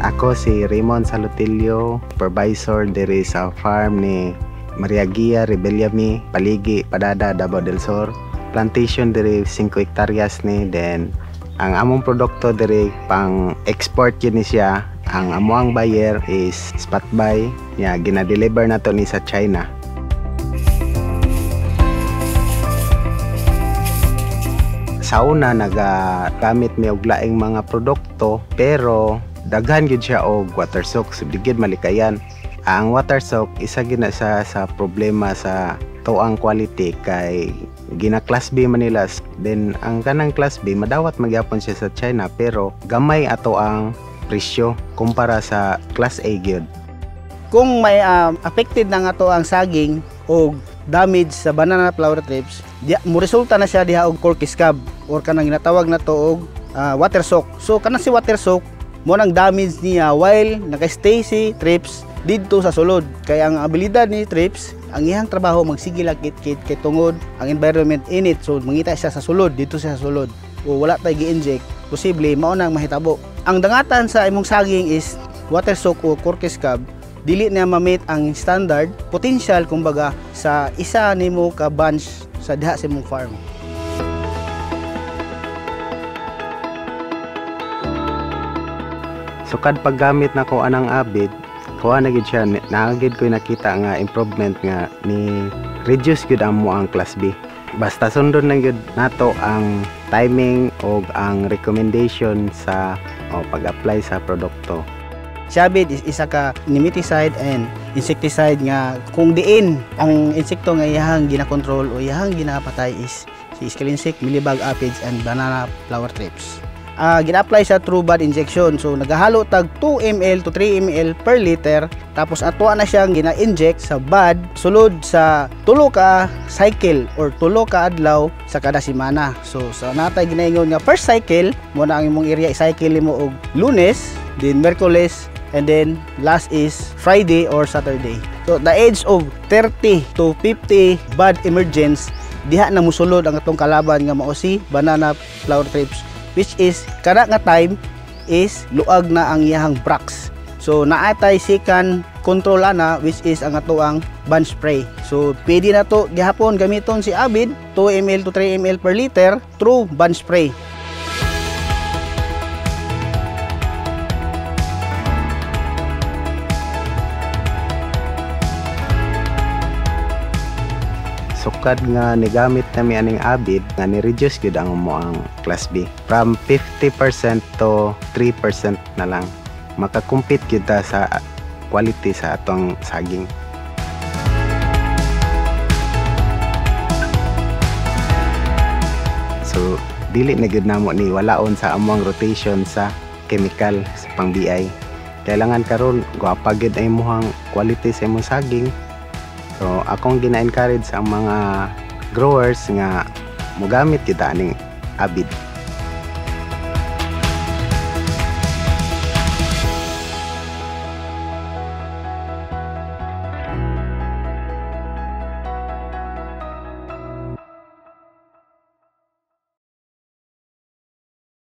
Ako si Raymond Salutilio, supervisor diri sa farm ni Maria Gia Rebellami, Paligi, Padada, Davao del Sur. Plantation diri 5 hektaryas ni, then ang among produkto diri pang export yun ni siya. Ang amuang buyer is spot buy niya, gina-deliver na to ni sa China. Sa una nagagamit mi og laing mga produkto, pero daghan gyud siya og water soak, subdigid malikayan. Ang water soak isa gina sa problema sa tuang quality kay gina class B Manila. Then ang kanang class B madawat magyapon siya sa China, pero gamay ato ang presyo kumpara sa class A gyud. Kung may affected na nga to ang saging o damage sa banana flower thrips, mo resulta na siya diha og cork scab or kanang ginatawag na to og water soak. So kanang si water soak mo nang damage niya while naka-stay si thrips didto sa sulod. Kaya ang abilidad ni thrips, ang iyang trabaho magsigil kit kay tungod ang environment init, so mangita siya sa sulod, dito siya sa sulod. O wala tay gi-inject, posible mao nang mahitabo. Ang dangatan sa imong saging is water soak o cork scab, dili na ma-meet ang standard potential kumbaga sa isa nimo ka bunch sa diha sa imong farm. Sukad paggamit na ko anang abid, kuha na gid siya, naagid ko nakita nga improvement nga ni reduce gud amo ang class B. Basta sundon lang gud nato ang timing o ang recommendation sa pag-apply sa produkto. Siabid is isa ka nematicide and insecticide nga kung diin ang insekto nga iyahang gina-control o iyahang ginapatay is si scale insect, mealybug, aphids, and banana flower thrips. Gina-apply sa through bud injection. So nagahalo tag 2 ml to 3 ml per liter, tapos ato na siyang gina-inject sa bud sulod sa tulo ka cycle or tulo ka adlaw sa kada semana. So sa natay ginaingon nga first cycle mo na ang imong area i-cycle mo og Lunes, then Miyerkules, and then last is Friday or Saturday. So the age of 30 to 50 bud emergence, diha na musulod ang atong kalaban nga mao si banana flower thrips, which is kada nga time is luag na ang iyahang bracts. So naatay second control ana, which is ang atoang bunch spray. So pwede na to gihapon gamiton si Abid 2 ml to 3 ml per liter through bunch spray. Sukad nga nigamit nami aning abid nga ni-reduce gyud ang mo ang class B from 50% to 3% na lang. Makakumpit gyud ta sa quality sa atong saging. So dili na gyud namo ni walaon sa among rotation sa chemical sa pang BI. Kailangan karon guwapa gyud ay mohang quality sa imong saging. So akong gina-encourage ang mga growers nga mogamit kita aning abid.